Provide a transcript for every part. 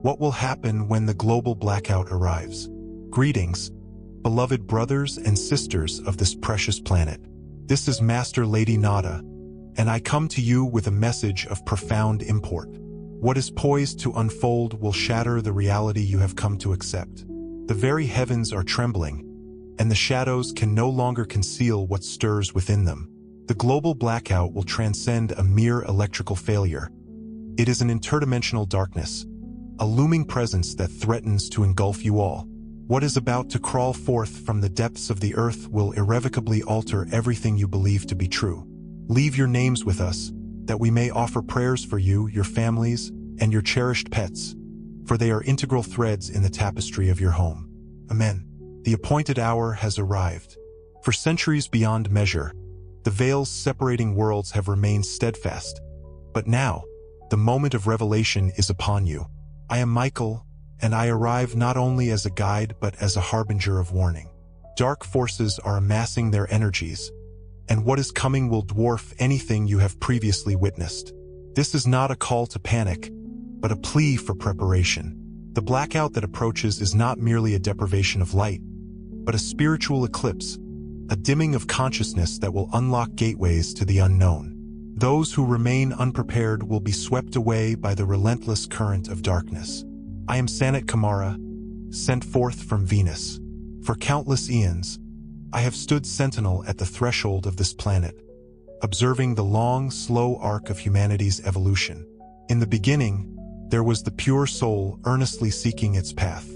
What will happen when the global blackout arrives? Greetings, beloved brothers and sisters of this precious planet. This is Master Lady Nada, and I come to you with a message of profound import. What is poised to unfold will shatter the reality you have come to accept. The very heavens are trembling, and the shadows can no longer conceal what stirs within them. The global blackout will transcend a mere electrical failure. It is an interdimensional darkness, a looming presence that threatens to engulf you all. What is about to crawl forth from the depths of the earth will irrevocably alter everything you believe to be true. Leave your names with us, that we may offer prayers for you, your families, and your cherished pets, for they are integral threads in the tapestry of your home. Amen. The appointed hour has arrived. For centuries beyond measure, the veils separating worlds have remained steadfast. But now, the moment of revelation is upon you. I am Michael, and I arrive not only as a guide but as a harbinger of warning. Dark forces are amassing their energies, and what is coming will dwarf anything you have previously witnessed. This is not a call to panic, but a plea for preparation. The blackout that approaches is not merely a deprivation of light, but a spiritual eclipse, a dimming of consciousness that will unlock gateways to the unknown. Those who remain unprepared will be swept away by the relentless current of darkness. I am Sanat Kumara, sent forth from Venus. For countless eons, I have stood sentinel at the threshold of this planet, observing the long, slow arc of humanity's evolution. In the beginning, there was the pure soul earnestly seeking its path.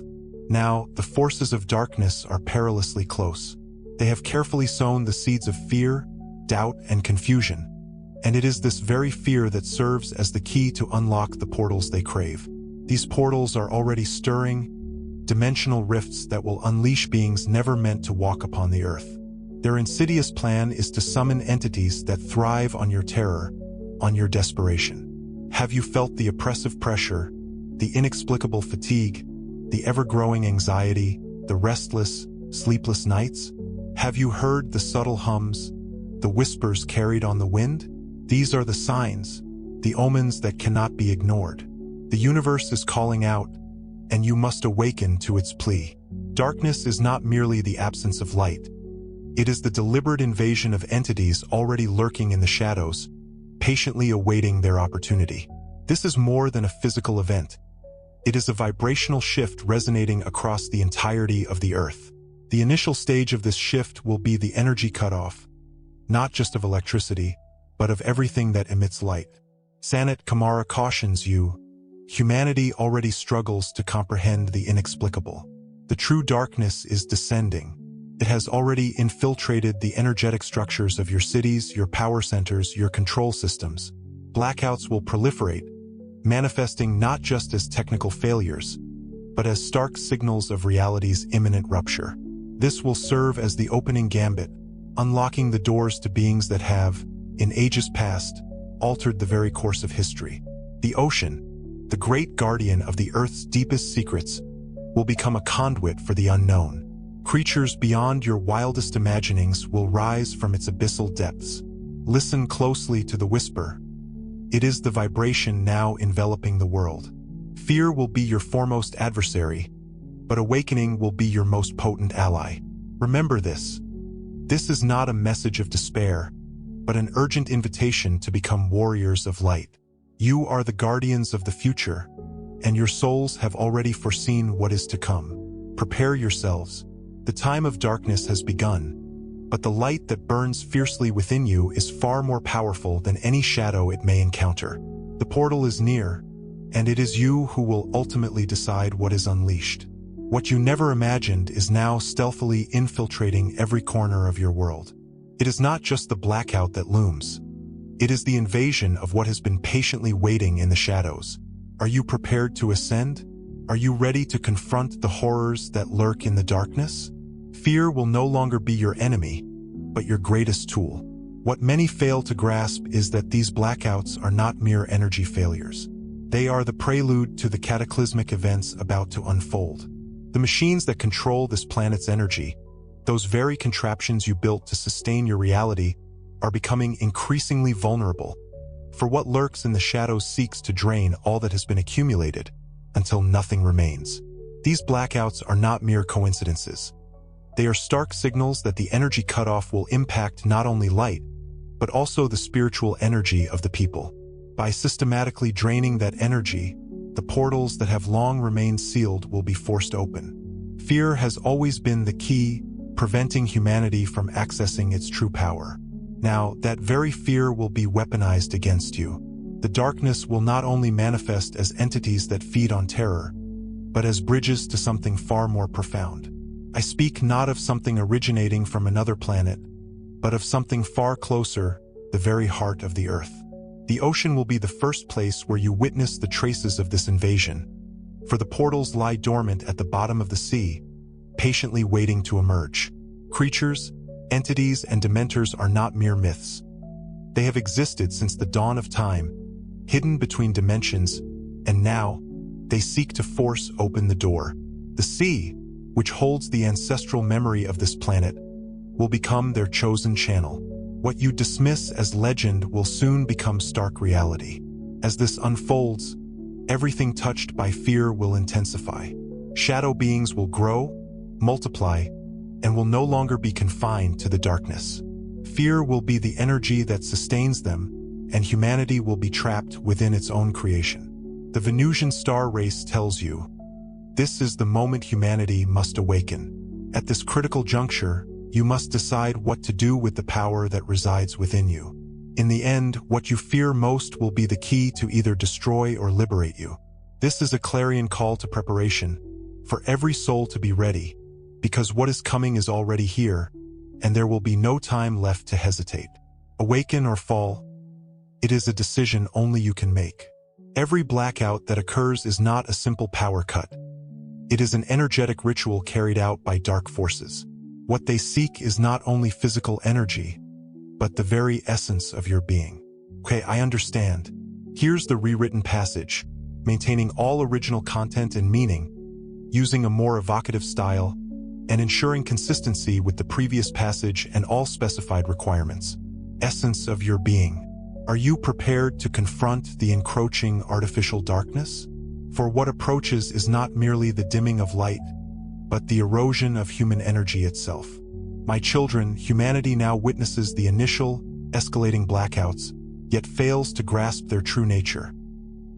Now, the forces of darkness are perilously close. They have carefully sown the seeds of fear, doubt, and confusion, and it is this very fear that serves as the key to unlock the portals they crave. These portals are already stirring, dimensional rifts that will unleash beings never meant to walk upon the earth. Their insidious plan is to summon entities that thrive on your terror, on your desperation. Have you felt the oppressive pressure, the inexplicable fatigue, the ever-growing anxiety, the restless, sleepless nights? Have you heard the subtle hums, the whispers carried on the wind? These are the signs, the omens that cannot be ignored. The universe is calling out, and you must awaken to its plea. Darkness is not merely the absence of light. It is the deliberate invasion of entities already lurking in the shadows, patiently awaiting their opportunity. This is more than a physical event. It is a vibrational shift resonating across the entirety of the earth. The initial stage of this shift will be the energy cutoff, not just of electricity, but of everything that emits light. Sanat Kumara cautions you, humanity already struggles to comprehend the inexplicable. The true darkness is descending. It has already infiltrated the energetic structures of your cities, your power centers, your control systems. Blackouts will proliferate, manifesting not just as technical failures, but as stark signals of reality's imminent rupture. This will serve as the opening gambit, unlocking the doors to beings that have, in ages past, altered the very course of history. The ocean, the great guardian of the Earth's deepest secrets, will become a conduit for the unknown. Creatures beyond your wildest imaginings will rise from its abyssal depths. Listen closely to the whisper. It is the vibration now enveloping the world. Fear will be your foremost adversary, but awakening will be your most potent ally. Remember this. This is not a message of despair, but an urgent invitation to become warriors of light. You are the guardians of the future, and your souls have already foreseen what is to come. Prepare yourselves. The time of darkness has begun, but the light that burns fiercely within you is far more powerful than any shadow it may encounter. The portal is near, and it is you who will ultimately decide what is unleashed. What you never imagined is now stealthily infiltrating every corner of your world. It is not just the blackout that looms. It is the invasion of what has been patiently waiting in the shadows. Are you prepared to ascend? Are you ready to confront the horrors that lurk in the darkness? Fear will no longer be your enemy, but your greatest tool. What many fail to grasp is that these blackouts are not mere energy failures. They are the prelude to the cataclysmic events about to unfold. The machines that control this planet's energy, those very contraptions you built to sustain your reality, are becoming increasingly vulnerable. For what lurks in the shadows seeks to drain all that has been accumulated, until nothing remains. These blackouts are not mere coincidences. They are stark signals that the energy cutoff will impact not only light, but also the spiritual energy of the people. By systematically draining that energy, the portals that have long remained sealed will be forced open. Fear has always been the key, preventing humanity from accessing its true power. Now, that very fear will be weaponized against you. The darkness will not only manifest as entities that feed on terror, but as bridges to something far more profound. I speak not of something originating from another planet, but of something far closer, the very heart of the Earth. The ocean will be the first place where you witness the traces of this invasion, for the portals lie dormant at the bottom of the sea, patiently waiting to emerge. Creatures, entities, and dementors are not mere myths. They have existed since the dawn of time, hidden between dimensions, and now they seek to force open the door. The sea, which holds the ancestral memory of this planet, will become their chosen channel. What you dismiss as legend will soon become stark reality. As this unfolds, everything touched by fear will intensify. Shadow beings will grow, multiply, and will no longer be confined to the darkness. Fear will be the energy that sustains them, and humanity will be trapped within its own creation. The Venusian star race tells you, this is the moment humanity must awaken. At this critical juncture, you must decide what to do with the power that resides within you. In the end, what you fear most will be the key to either destroy or liberate you. This is a clarion call to preparation, for every soul to be ready, because what is coming is already here, and there will be no time left to hesitate. Awaken or fall, it is a decision only you can make. Every blackout that occurs is not a simple power cut. It is an energetic ritual carried out by dark forces. What they seek is not only physical energy, but the very essence of your being. Okay, I understand. Here's the rewritten passage, maintaining all original content and meaning, using a more evocative style, and ensuring consistency with the previous passage and all specified requirements. Essence of your being. Are you prepared to confront the encroaching artificial darkness? For what approaches is not merely the dimming of light, but the erosion of human energy itself. My children, humanity now witnesses the initial, escalating blackouts, yet fails to grasp their true nature.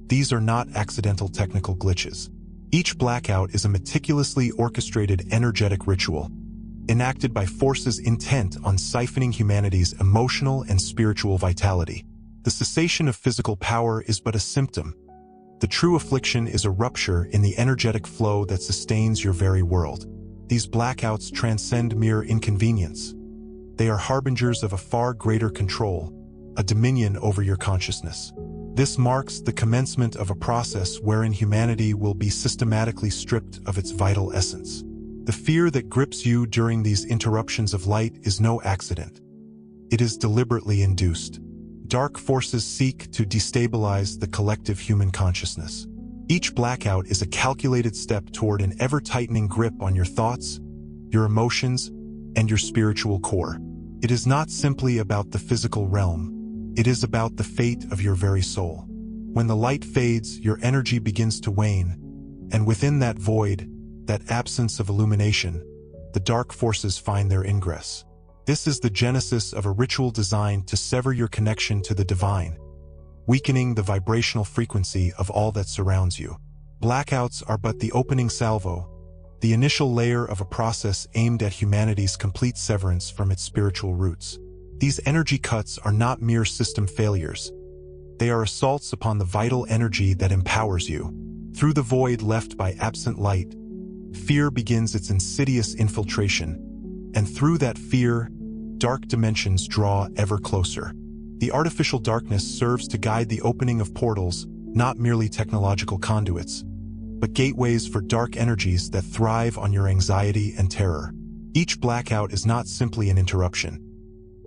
These are not accidental technical glitches. Each blackout is a meticulously orchestrated energetic ritual, enacted by forces intent on siphoning humanity's emotional and spiritual vitality. The cessation of physical power is but a symptom. The true affliction is a rupture in the energetic flow that sustains your very world. These blackouts transcend mere inconvenience. They are harbingers of a far greater control, a dominion over your consciousness. This marks the commencement of a process wherein humanity will be systematically stripped of its vital essence. The fear that grips you during these interruptions of light is no accident. It is deliberately induced. Dark forces seek to destabilize the collective human consciousness. Each blackout is a calculated step toward an ever-tightening grip on your thoughts, your emotions, and your spiritual core. It is not simply about the physical realm. It is about the fate of your very soul. When the light fades, your energy begins to wane, and within that void, that absence of illumination, the dark forces find their ingress. This is the genesis of a ritual designed to sever your connection to the divine, weakening the vibrational frequency of all that surrounds you. Blackouts are but the opening salvo, the initial layer of a process aimed at humanity's complete severance from its spiritual roots. These energy cuts are not mere system failures. They are assaults upon the vital energy that empowers you. Through the void left by absent light, fear begins its insidious infiltration, and through that fear, dark dimensions draw ever closer. The artificial darkness serves to guide the opening of portals, not merely technological conduits, but gateways for dark energies that thrive on your anxiety and terror. Each blackout is not simply an interruption.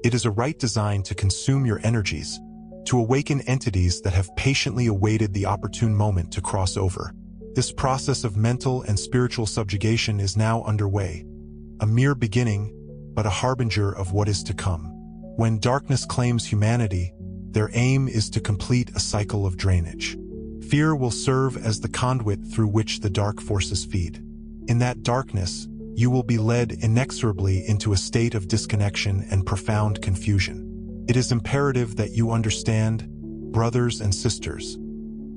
It is a rite designed to consume your energies, to awaken entities that have patiently awaited the opportune moment to cross over. This process of mental and spiritual subjugation is now underway, a mere beginning, but a harbinger of what is to come. When darkness claims humanity, their aim is to complete a cycle of drainage. Fear will serve as the conduit through which the dark forces feed. In that darkness, you will be led inexorably into a state of disconnection and profound confusion. It is imperative that you understand, brothers and sisters,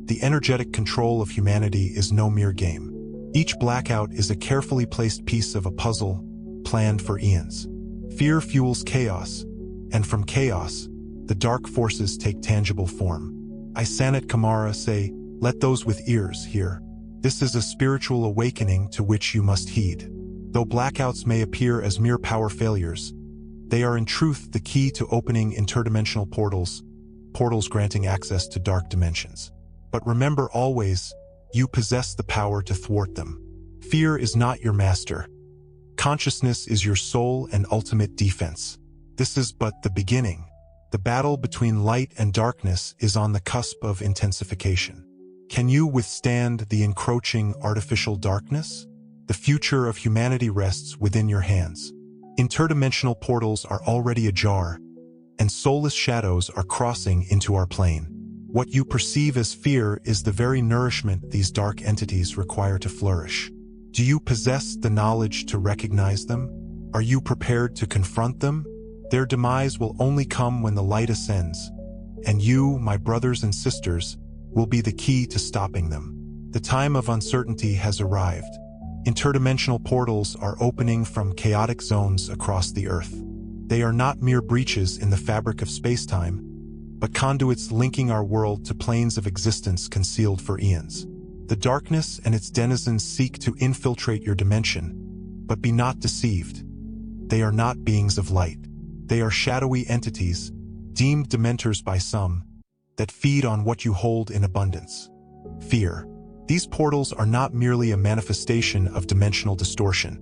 the energetic control of humanity is no mere game. Each blackout is a carefully placed piece of a puzzle, planned for eons. Fear fuels chaos, and from chaos, the dark forces take tangible form. I Sanat Kumara say, let those with ears hear. This is a spiritual awakening to which you must heed. Though blackouts may appear as mere power failures, they are in truth the key to opening interdimensional portals granting access to dark dimensions. But remember always, you possess the power to thwart them. Fear is not your master. Consciousness is your sole and ultimate defense. This is but the beginning. The battle between light and darkness is on the cusp of intensification. Can you withstand the encroaching artificial darkness? The future of humanity rests within your hands. Interdimensional portals are already ajar, and soulless shadows are crossing into our plane. What you perceive as fear is the very nourishment these dark entities require to flourish. Do you possess the knowledge to recognize them? Are you prepared to confront them? Their demise will only come when the light ascends, and you, my brothers and sisters, will be the key to stopping them. The time of uncertainty has arrived. Interdimensional portals are opening from chaotic zones across the Earth. They are not mere breaches in the fabric of space-time, but conduits linking our world to planes of existence concealed for eons. The darkness and its denizens seek to infiltrate your dimension, but be not deceived. They are not beings of light. They are shadowy entities, deemed dementors by some, that feed on what you hold in abundance. Fear. These portals are not merely a manifestation of dimensional distortion.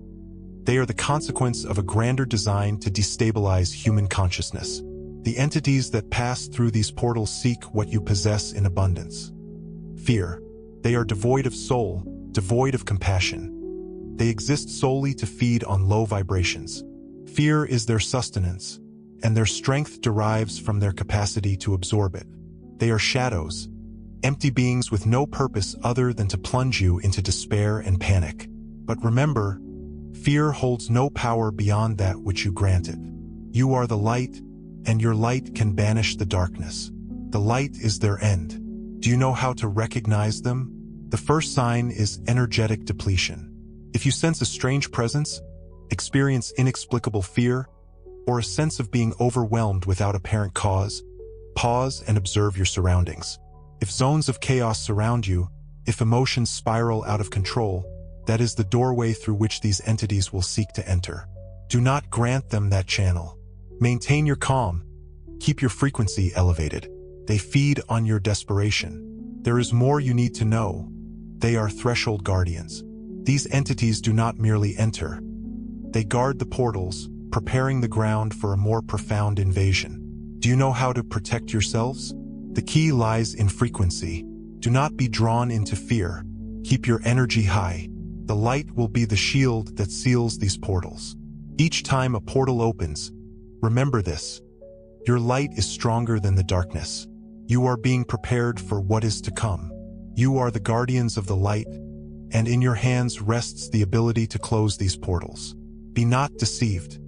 They are the consequence of a grander design to destabilize human consciousness. The entities that pass through these portals seek what you possess in abundance. Fear. They are devoid of soul, devoid of compassion. They exist solely to feed on low vibrations. Fear is their sustenance, and their strength derives from their capacity to absorb it. They are shadows, empty beings with no purpose other than to plunge you into despair and panic. But remember, fear holds no power beyond that which you grant it. You are the light, and your light can banish the darkness. The light is their end. Do you know how to recognize them? The first sign is energetic depletion. If you sense a strange presence, experience inexplicable fear, or a sense of being overwhelmed without apparent cause, pause and observe your surroundings. If zones of chaos surround you, if emotions spiral out of control, that is the doorway through which these entities will seek to enter. Do not grant them that channel. Maintain your calm. Keep your frequency elevated. They feed on your desperation. There is more you need to know. They are threshold guardians. These entities do not merely enter. They guard the portals, preparing the ground for a more profound invasion. Do you know how to protect yourselves? The key lies in frequency. Do not be drawn into fear. Keep your energy high. The light will be the shield that seals these portals. Each time a portal opens, remember this. Your light is stronger than the darkness. You are being prepared for what is to come. You are the guardians of the light, and in your hands rests the ability to close these portals. Be not deceived.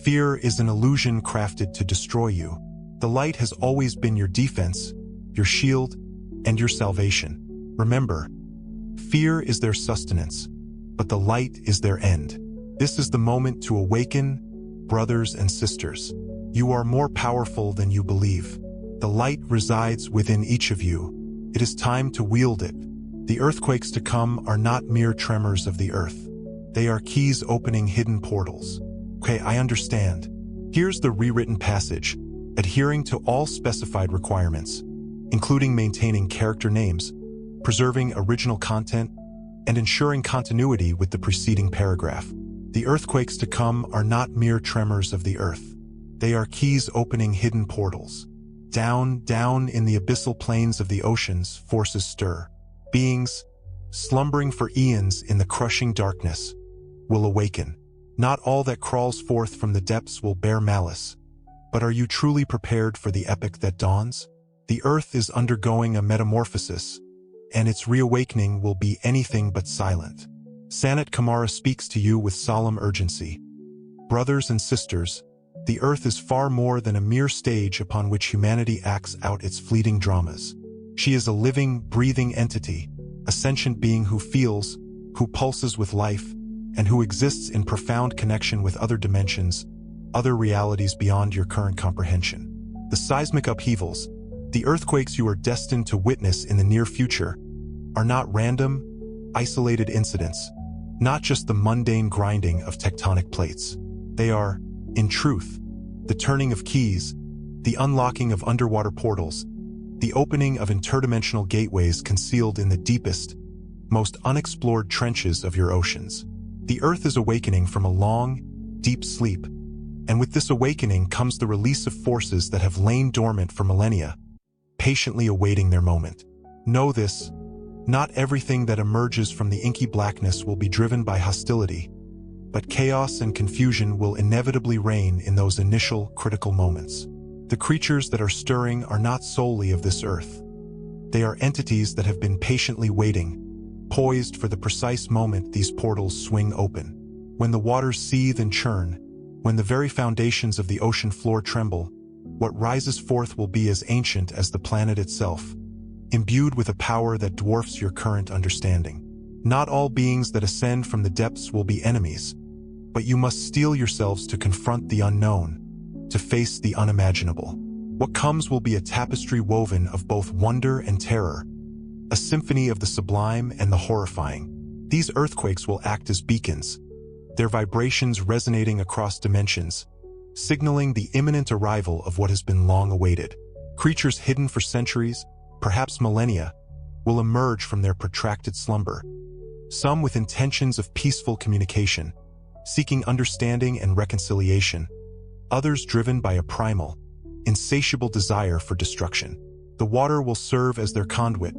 Fear is an illusion crafted to destroy you. The light has always been your defense, your shield, and your salvation. Remember, fear is their sustenance, but the light is their end. This is the moment to awaken, brothers and sisters. You are more powerful than you believe. The light resides within each of you. It is time to wield it. The earthquakes to come are not mere tremors of the earth. They are keys opening hidden portals. Okay, I understand. Here's the rewritten passage, adhering to all specified requirements, including maintaining character names, preserving original content, and ensuring continuity with the preceding paragraph. The earthquakes to come are not mere tremors of the earth. They are keys opening hidden portals. Down, down in the abyssal plains of the oceans, forces stir. Beings, slumbering for eons in the crushing darkness, will awaken. Not all that crawls forth from the depths will bear malice. But are you truly prepared for the epic that dawns? The earth is undergoing a metamorphosis, and its reawakening will be anything but silent. Sanat Kumara speaks to you with solemn urgency. Brothers and sisters, the Earth is far more than a mere stage upon which humanity acts out its fleeting dramas. She is a living, breathing entity, a sentient being who feels, who pulses with life, and who exists in profound connection with other dimensions, other realities beyond your current comprehension. The seismic upheavals, the earthquakes you are destined to witness in the near future, are not random, isolated incidents, not just the mundane grinding of tectonic plates. They are, in truth, the turning of keys, the unlocking of underwater portals, the opening of interdimensional gateways concealed in the deepest, most unexplored trenches of your oceans. The Earth is awakening from a long, deep sleep, and with this awakening comes the release of forces that have lain dormant for millennia, patiently awaiting their moment. Know this, not everything that emerges from the inky blackness will be driven by hostility, but chaos and confusion will inevitably reign in those initial, critical moments. The creatures that are stirring are not solely of this earth. They are entities that have been patiently waiting, poised for the precise moment these portals swing open. When the waters seethe and churn, when the very foundations of the ocean floor tremble, what rises forth will be as ancient as the planet itself, imbued with a power that dwarfs your current understanding. Not all beings that ascend from the depths will be enemies, but you must steel yourselves to confront the unknown, to face the unimaginable. What comes will be a tapestry woven of both wonder and terror, a symphony of the sublime and the horrifying. These earthquakes will act as beacons, their vibrations resonating across dimensions, signaling the imminent arrival of what has been long awaited. Creatures hidden for centuries, perhaps millennia, will emerge from their protracted slumber, some with intentions of peaceful communication, seeking understanding and reconciliation, others driven by a primal, insatiable desire for destruction. The water will serve as their conduit,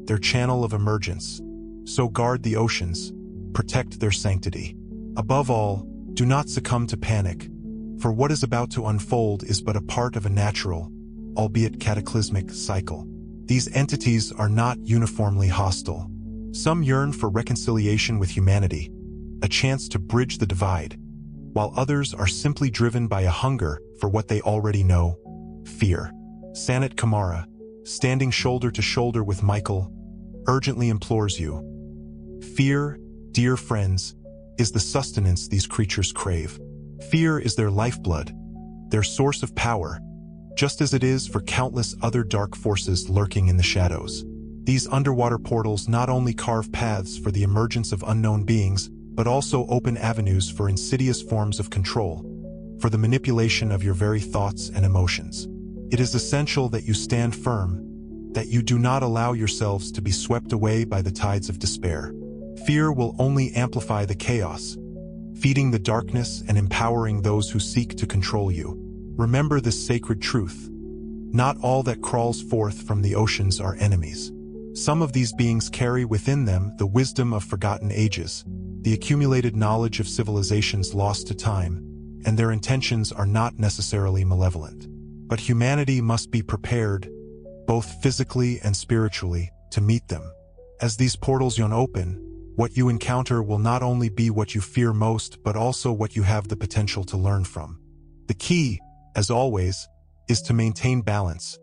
their channel of emergence. So guard the oceans, protect their sanctity. Above all, do not succumb to panic, for what is about to unfold is but a part of a natural, albeit cataclysmic, cycle. These entities are not uniformly hostile. Some yearn for reconciliation with humanity, a chance to bridge the divide, while others are simply driven by a hunger for what they already know: fear. Sanat Kumara, standing shoulder to shoulder with Michael, urgently implores you. Fear, dear friends, is the sustenance these creatures crave. Fear is their lifeblood, their source of power, just as it is for countless other dark forces lurking in the shadows. These underwater portals not only carve paths for the emergence of unknown beings, but also open avenues for insidious forms of control, for the manipulation of your very thoughts and emotions. It is essential that you stand firm, that you do not allow yourselves to be swept away by the tides of despair. Fear will only amplify the chaos, feeding the darkness and empowering those who seek to control you. Remember this sacred truth. Not all that crawls forth from the oceans are enemies. Some of these beings carry within them the wisdom of forgotten ages, the accumulated knowledge of civilizations lost to time, and their intentions are not necessarily malevolent. But humanity must be prepared, both physically and spiritually, to meet them. As these portals yawn open, what you encounter will not only be what you fear most, but also what you have the potential to learn from. The key, as always, is to maintain balance,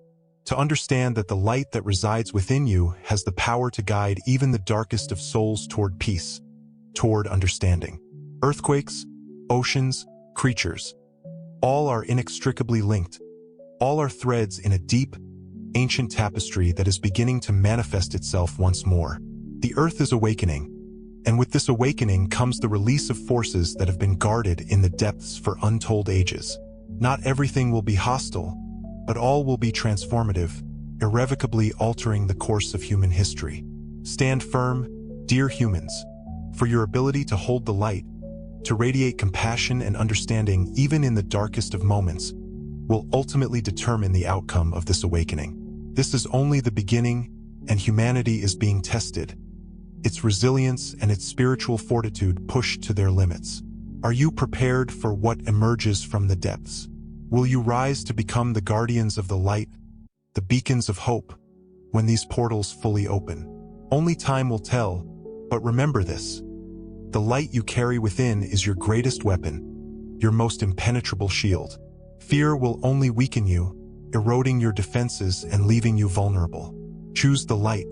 to understand that the light that resides within you has the power to guide even the darkest of souls toward peace, toward understanding. Earthquakes, oceans, creatures, all are inextricably linked. All are threads in a deep, ancient tapestry that is beginning to manifest itself once more. The Earth is awakening, and with this awakening comes the release of forces that have been guarded in the depths for untold ages. Not everything will be hostile, but all will be transformative, irrevocably altering the course of human history. Stand firm, dear humans, for your ability to hold the light, to radiate compassion and understanding even in the darkest of moments, will ultimately determine the outcome of this awakening. This is only the beginning, and humanity is being tested, its resilience and its spiritual fortitude pushed to their limits. Are you prepared for what emerges from the depths? Will you rise to become the guardians of the light, the beacons of hope, when these portals fully open? Only time will tell, but remember this. The light you carry within is your greatest weapon, your most impenetrable shield. Fear will only weaken you, eroding your defenses and leaving you vulnerable. Choose the light.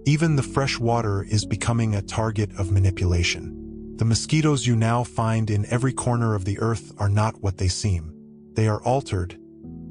Even the fresh water is becoming a target of manipulation. The mosquitoes you now find in every corner of the earth are not what they seem. They are altered,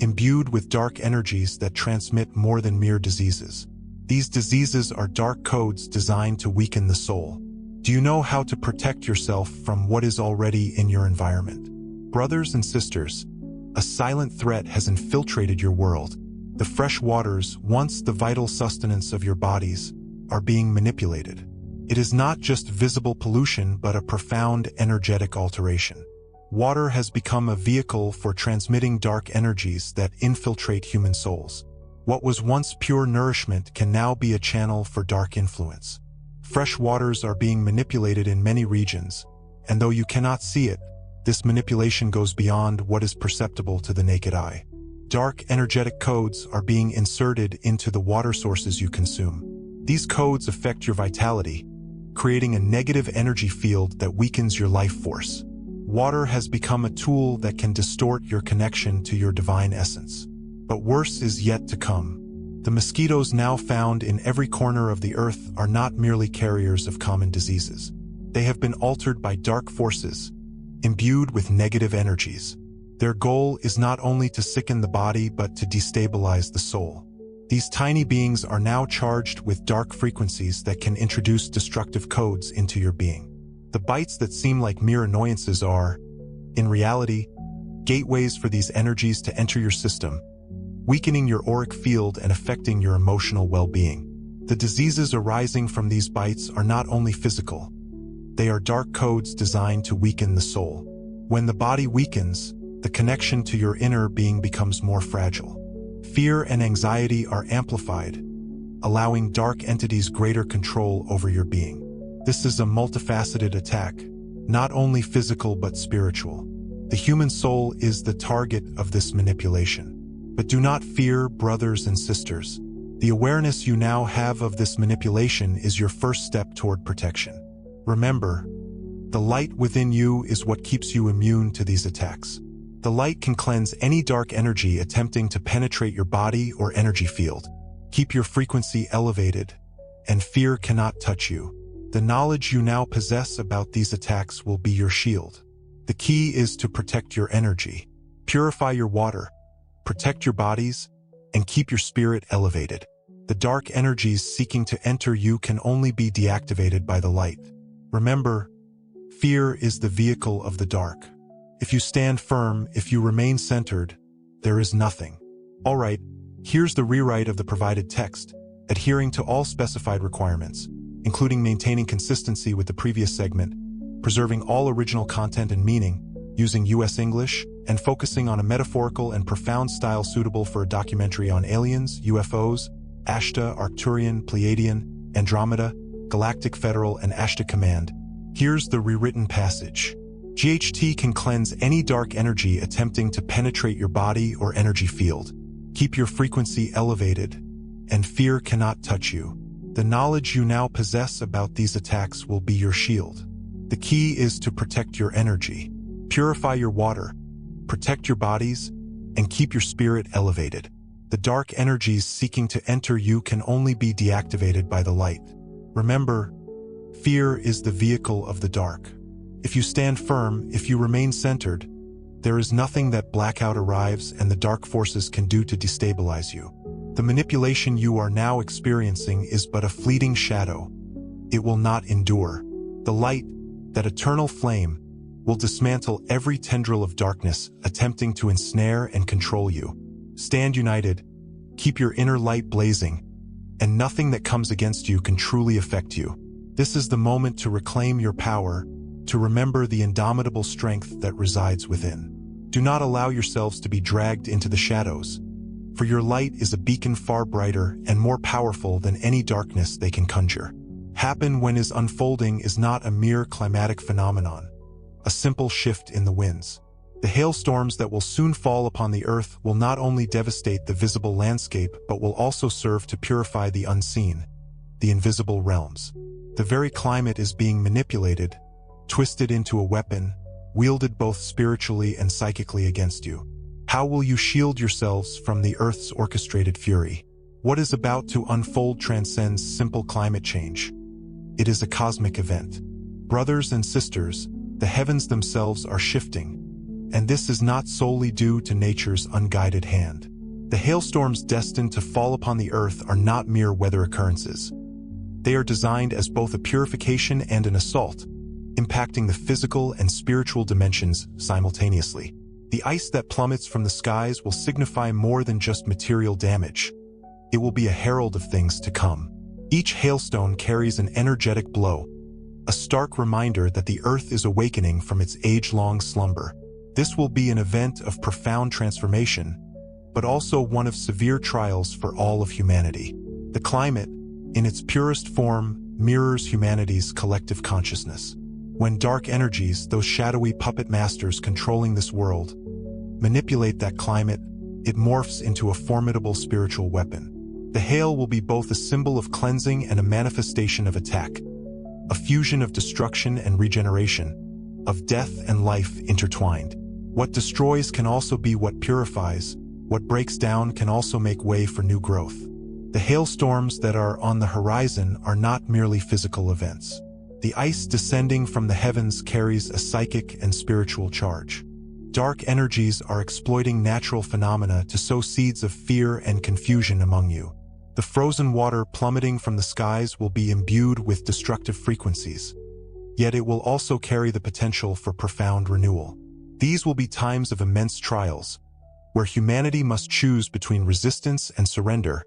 imbued with dark energies that transmit more than mere diseases. These diseases are dark codes designed to weaken the soul. Do you know how to protect yourself from what is already in your environment? Brothers and sisters, a silent threat has infiltrated your world. The fresh waters, once the vital sustenance of your bodies, are being manipulated. It is not just visible pollution, but a profound energetic alteration. Water has become a vehicle for transmitting dark energies that infiltrate human souls. What was once pure nourishment can now be a channel for dark influence. Fresh waters are being manipulated in many regions, and though you cannot see it, this manipulation goes beyond what is perceptible to the naked eye. Dark energetic codes are being inserted into the water sources you consume. These codes affect your vitality, creating a negative energy field that weakens your life force. Water has become a tool that can distort your connection to your divine essence. But worse is yet to come. The mosquitoes now found in every corner of the earth are not merely carriers of common diseases. They have been altered by dark forces, imbued with negative energies. Their goal is not only to sicken the body but to destabilize the soul. These tiny beings are now charged with dark frequencies that can introduce destructive codes into your being. The bites that seem like mere annoyances are, in reality, gateways for these energies to enter your system, weakening your auric field and affecting your emotional well-being. The diseases arising from these bites are not only physical. They are dark codes designed to weaken the soul. When the body weakens, the connection to your inner being becomes more fragile. Fear and anxiety are amplified, allowing dark entities greater control over your being. This is a multifaceted attack, not only physical but spiritual. The human soul is the target of this manipulation. But do not fear, brothers and sisters. The awareness you now have of this manipulation is your first step toward protection. Remember, the light within you is what keeps you immune to these attacks. The light can cleanse any dark energy attempting to penetrate your body or energy field. Keep your frequency elevated, and fear cannot touch you. The knowledge you now possess about these attacks will be your shield. The key is to protect your energy. Purify your water, protect your bodies, and keep your spirit elevated. The dark energies seeking to enter you can only be deactivated by the light. Remember, fear is the vehicle of the dark. If you stand firm, if you remain centered, there is nothing. All right, here's the rewrite of the provided text, adhering to all specified requirements, including maintaining consistency with the previous segment, preserving all original content and meaning, using US English, and focusing on a metaphorical and profound style suitable for a documentary on aliens, UFOs, Ashtar, Arcturian, Pleiadian, Andromeda, Galactic Federal, and Ashtar Command. Here's the rewritten passage. GHT can cleanse any dark energy attempting to penetrate your body or energy field. Keep your frequency elevated, and fear cannot touch you. The knowledge you now possess about these attacks will be your shield. The key is to protect your energy. Purify your water, protect your bodies, and keep your spirit elevated. The dark energies seeking to enter you can only be deactivated by the light. Remember, fear is the vehicle of the dark. If you stand firm, if you remain centered, there is nothing that Blackout arrives and the dark forces can do to destabilize you. The manipulation you are now experiencing is but a fleeting shadow. It will not endure. The light, that eternal flame, will dismantle every tendril of darkness attempting to ensnare and control you. Stand united, keep your inner light blazing, and nothing that comes against you can truly affect you. This is the moment to reclaim your power, to remember the indomitable strength that resides within. Do not allow yourselves to be dragged into the shadows, for your light is a beacon far brighter and more powerful than any darkness they can conjure. Happen when is unfolding is not a mere climatic phenomenon, a simple shift in the winds. The hailstorms that will soon fall upon the earth will not only devastate the visible landscape but will also serve to purify the unseen, the invisible realms. The very climate is being manipulated, twisted into a weapon, wielded both spiritually and psychically against you. How will you shield yourselves from the Earth's orchestrated fury? What is about to unfold transcends simple climate change. It is a cosmic event. Brothers and sisters, the heavens themselves are shifting, and this is not solely due to nature's unguided hand. The hailstorms destined to fall upon the Earth are not mere weather occurrences. They are designed as both a purification and an assault, impacting the physical and spiritual dimensions simultaneously. The ice that plummets from the skies will signify more than just material damage. It will be a herald of things to come. Each hailstone carries an energetic blow, a stark reminder that the Earth is awakening from its age-long slumber. This will be an event of profound transformation, but also one of severe trials for all of humanity. The climate, in its purest form, mirrors humanity's collective consciousness. When dark energies, those shadowy puppet masters controlling this world, manipulate that climate, it morphs into a formidable spiritual weapon. The hail will be both a symbol of cleansing and a manifestation of attack, a fusion of destruction and regeneration, of death and life intertwined. What destroys can also be what purifies. What breaks down can also make way for new growth. The hailstorms that are on the horizon are not merely physical events. The ice descending from the heavens carries a psychic and spiritual charge. Dark energies are exploiting natural phenomena to sow seeds of fear and confusion among you. The frozen water plummeting from the skies will be imbued with destructive frequencies, yet it will also carry the potential for profound renewal. These will be times of immense trials, where humanity must choose between resistance and surrender,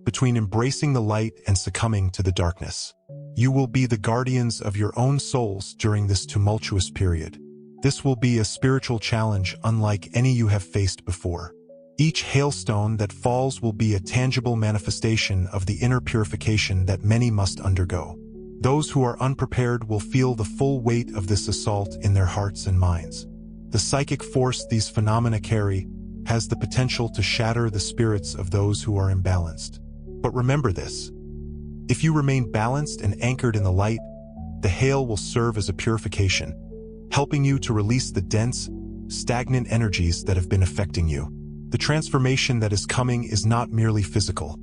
between embracing the light and succumbing to the darkness. You will be the guardians of your own souls during this tumultuous period. This will be a spiritual challenge unlike any you have faced before. Each hailstone that falls will be a tangible manifestation of the inner purification that many must undergo. Those who are unprepared will feel the full weight of this assault in their hearts and minds. The psychic force these phenomena carry has the potential to shatter the spirits of those who are imbalanced. But remember this: if you remain balanced and anchored in the light, the hail will serve as a purification, helping you to release the dense, stagnant energies that have been affecting you. The transformation that is coming is not merely physical.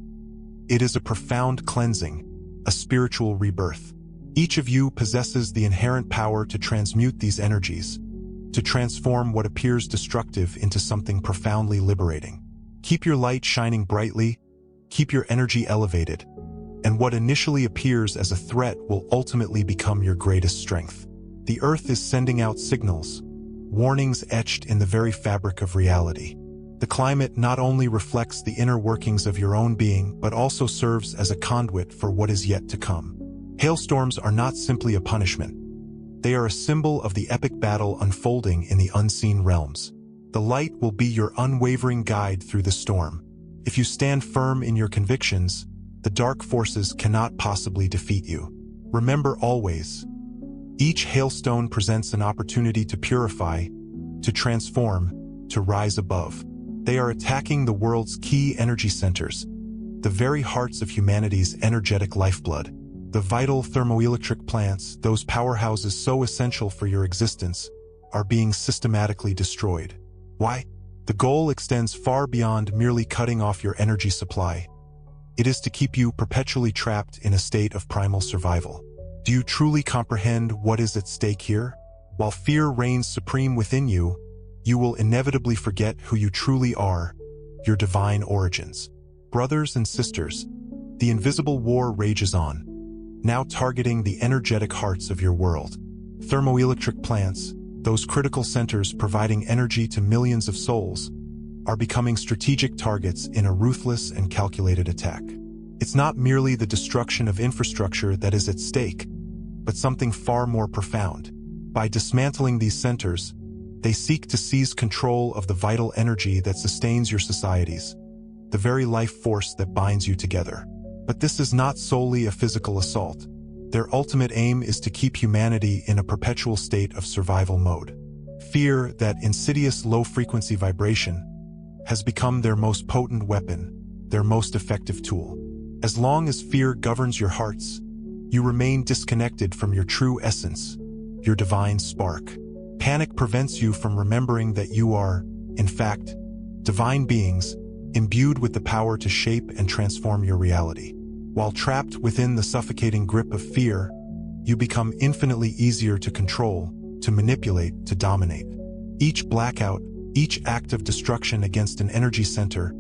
It is a profound cleansing, a spiritual rebirth. Each of you possesses the inherent power to transmute these energies, to transform what appears destructive into something profoundly liberating. Keep your light shining brightly, keep your energy elevated, and what initially appears as a threat will ultimately become your greatest strength. The Earth is sending out signals, warnings etched in the very fabric of reality. The climate not only reflects the inner workings of your own being, but also serves as a conduit for what is yet to come. Hailstorms are not simply a punishment. They are a symbol of the epic battle unfolding in the unseen realms. The light will be your unwavering guide through the storm. If you stand firm in your convictions, the dark forces cannot possibly defeat you. Remember always, each hailstone presents an opportunity to purify, to transform, to rise above. They are attacking the world's key energy centers, the very hearts of humanity's energetic lifeblood. The vital thermoelectric plants, those powerhouses so essential for your existence, are being systematically destroyed. Why? The goal extends far beyond merely cutting off your energy supply. It is to keep you perpetually trapped in a state of primal survival. Do you truly comprehend what is at stake here? While fear reigns supreme within you, you will inevitably forget who you truly are, your divine origins. Brothers and sisters, the invisible war rages on, now targeting the energetic hearts of your world. Thermoelectric plants, those critical centers providing energy to millions of souls, are becoming strategic targets in a ruthless and calculated attack. It's not merely the destruction of infrastructure that is at stake, but something far more profound. By dismantling these centers, they seek to seize control of the vital energy that sustains your societies, the very life force that binds you together. But this is not solely a physical assault. Their ultimate aim is to keep humanity in a perpetual state of survival mode. Fear, that insidious low-frequency vibration, has become their most potent weapon, their most effective tool. As long as fear governs your hearts, you remain disconnected from your true essence, your divine spark. Panic prevents you from remembering that you are, in fact, divine beings, imbued with the power to shape and transform your reality. While trapped within the suffocating grip of fear, you become infinitely easier to control, to manipulate, to dominate. Each blackout, each act of destruction against an energy center,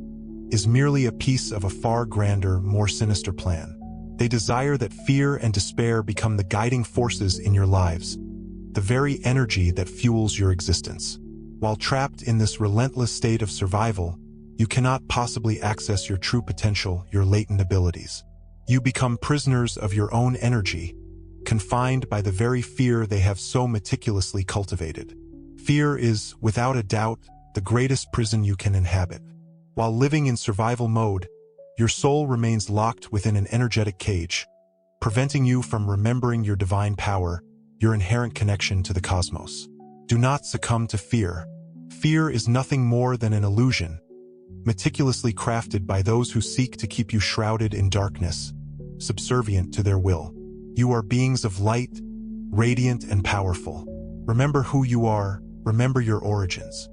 is merely a piece of a far grander, more sinister plan. They desire that fear and despair become the guiding forces in your lives, the very energy that fuels your existence. While trapped in this relentless state of survival, you cannot possibly access your true potential, your latent abilities. You become prisoners of your own energy, confined by the very fear they have so meticulously cultivated. Fear is, without a doubt, the greatest prison you can inhabit. While living in survival mode, your soul remains locked within an energetic cage, preventing you from remembering your divine power, your inherent connection to the cosmos. Do not succumb to fear. Fear is nothing more than an illusion, meticulously crafted by those who seek to keep you shrouded in darkness, subservient to their will. You are beings of light, radiant and powerful. Remember who you are, remember your origins.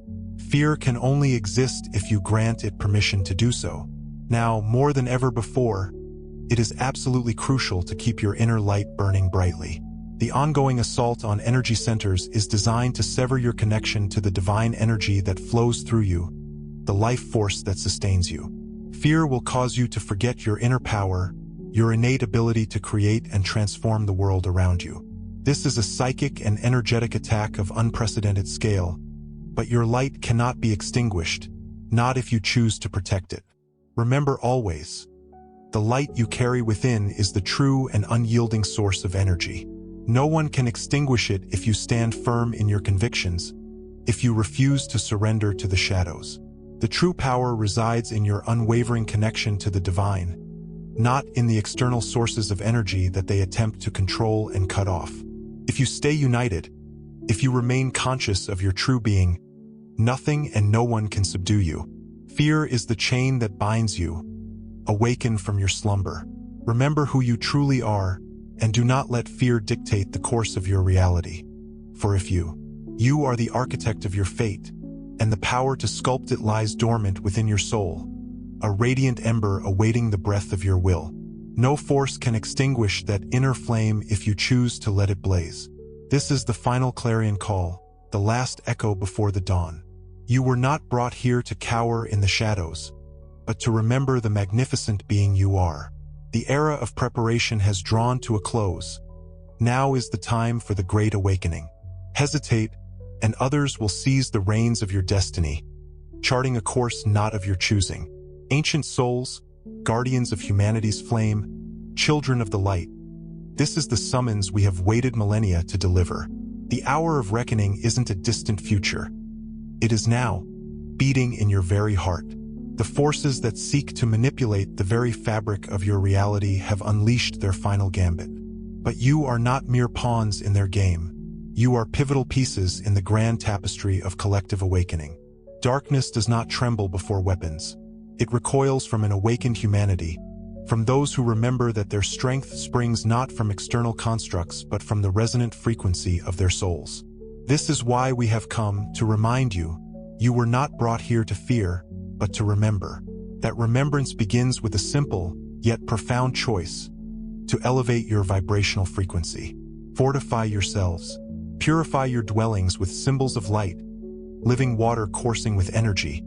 Fear can only exist if you grant it permission to do so. Now, more than ever before, it is absolutely crucial to keep your inner light burning brightly. The ongoing assault on energy centers is designed to sever your connection to the divine energy that flows through you, the life force that sustains you. Fear will cause you to forget your inner power, your innate ability to create and transform the world around you. This is a psychic and energetic attack of unprecedented scale, but your light cannot be extinguished, not if you choose to protect it. Remember always, the light you carry within is the true and unyielding source of energy. No one can extinguish it if you stand firm in your convictions, if you refuse to surrender to the shadows. The true power resides in your unwavering connection to the divine, not in the external sources of energy that they attempt to control and cut off. If you stay united, if you remain conscious of your true being, nothing and no one can subdue you. Fear is the chain that binds you. Awaken from your slumber. Remember who you truly are, and do not let fear dictate the course of your reality. For if you are the architect of your fate, and the power to sculpt it lies dormant within your soul, a radiant ember awaiting the breath of your will. No force can extinguish that inner flame if you choose to let it blaze. This is the final clarion call, the last echo before the dawn. You were not brought here to cower in the shadows, but to remember the magnificent being you are. The era of preparation has drawn to a close. Now is the time for the great awakening. Hesitate, and others will seize the reins of your destiny, charting a course not of your choosing. Ancient souls, guardians of humanity's flame, children of the light, this is the summons we have waited millennia to deliver. The hour of reckoning isn't a distant future. It is now, beating in your very heart. The forces that seek to manipulate the very fabric of your reality have unleashed their final gambit. But you are not mere pawns in their game. You are pivotal pieces in the grand tapestry of collective awakening. Darkness does not tremble before weapons. It recoils from an awakened humanity, from those who remember that their strength springs not from external constructs but from the resonant frequency of their souls. This is why we have come to remind you, you were not brought here to fear, but to remember. That remembrance begins with a simple, yet profound choice: to elevate your vibrational frequency. Fortify yourselves. Purify your dwellings with symbols of light, living water coursing with energy,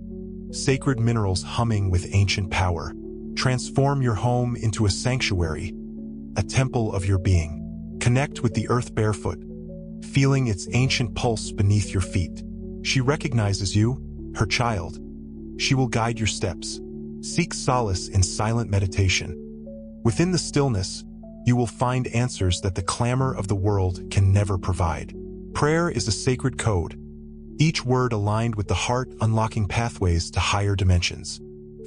sacred minerals humming with ancient power. Transform your home into a sanctuary, a temple of your being. Connect with the earth barefoot, feeling its ancient pulse beneath your feet. She recognizes you, her child. She will guide your steps. Seek solace in silent meditation. Within the stillness, you will find answers that the clamor of the world can never provide. Prayer is a sacred code, each word aligned with the heart, unlocking pathways to higher dimensions.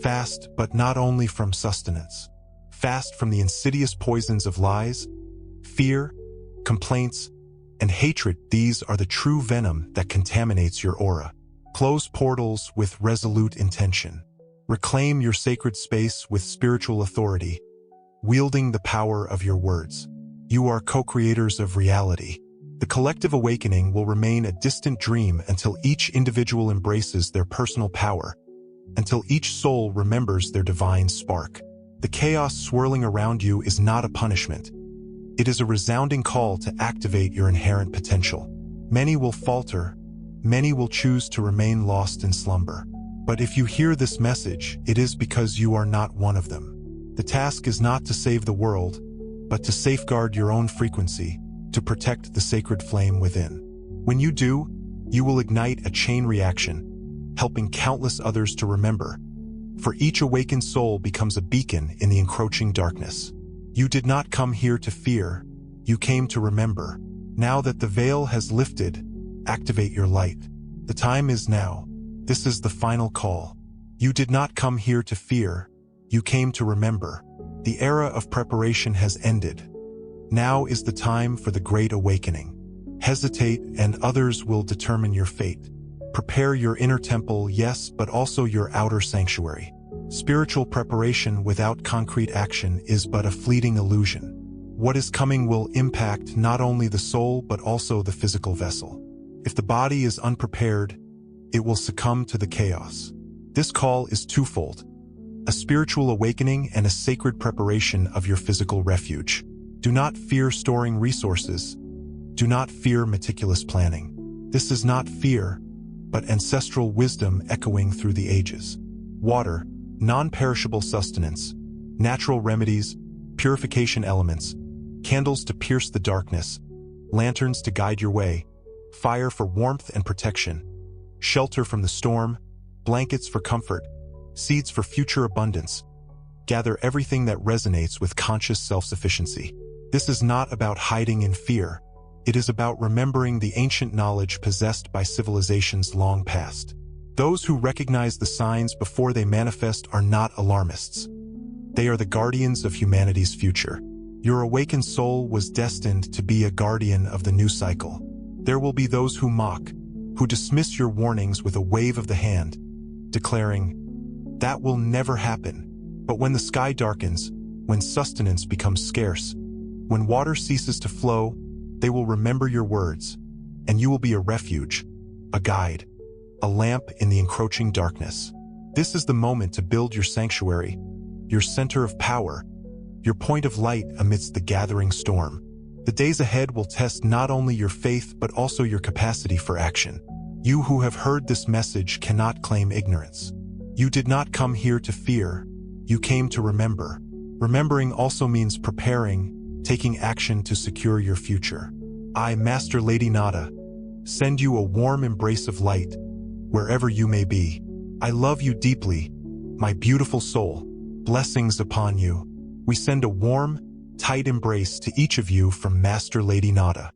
Fast, but not only from sustenance. Fast from the insidious poisons of lies, fear, complaints, and hatred. These are the true venom that contaminates your aura. Close portals with resolute intention. Reclaim your sacred space with spiritual authority. wielding the power of your words. You are co-creators of reality. The collective awakening will remain a distant dream until each individual embraces their personal power, until each soul remembers their divine spark. The chaos swirling around you is not a punishment. It is a resounding call to activate your inherent potential. Many will falter, many will choose to remain lost in slumber. But if you hear this message, it is because you are not one of them. The task is not to save the world, but to safeguard your own frequency, to protect the sacred flame within. When you do, you will ignite a chain reaction, helping countless others to remember. For each awakened soul becomes a beacon in the encroaching darkness. You did not come here to fear, you came to remember. Now that the veil has lifted, activate your light. The time is now. This is the final call. You did not come here to fear, you came to remember. The era of preparation has ended. Now is the time for the great awakening. Hesitate and others will determine your fate. Prepare your inner temple, yes, but also your outer sanctuary. Spiritual preparation without concrete action is but a fleeting illusion. What is coming will impact not only the soul but also the physical vessel. If the body is unprepared, it will succumb to the chaos. This call is twofold: a spiritual awakening and a sacred preparation of your physical refuge. Do not fear storing resources. Do not fear meticulous planning. This is not fear, but ancestral wisdom echoing through the ages. Water, non-perishable sustenance, natural remedies, purification elements, candles to pierce the darkness, lanterns to guide your way, fire for warmth and protection, shelter from the storm, blankets for comfort, seeds for future abundance. Gather everything that resonates with conscious self-sufficiency. This is not about hiding in fear. It is about remembering the ancient knowledge possessed by civilizations long past. Those who recognize the signs before they manifest are not alarmists. They are the guardians of humanity's future. Your awakened soul was destined to be a guardian of the new cycle. There will be those who mock, who dismiss your warnings with a wave of the hand, declaring, "That will never happen." But when the sky darkens, when sustenance becomes scarce, when water ceases to flow, they will remember your words, and you will be a refuge, a guide, a lamp in the encroaching darkness. This is the moment to build your sanctuary, your center of power, your point of light amidst the gathering storm. The days ahead will test not only your faith but also your capacity for action. You who have heard this message cannot claim ignorance. You did not come here to fear, you came to remember. Remembering also means preparing, taking action to secure your future. I, Master Lady Nada, send you a warm embrace of light, wherever you may be. I love you deeply, my beautiful soul. Blessings upon you. We send a warm, tight embrace to each of you from Master Lady Nada.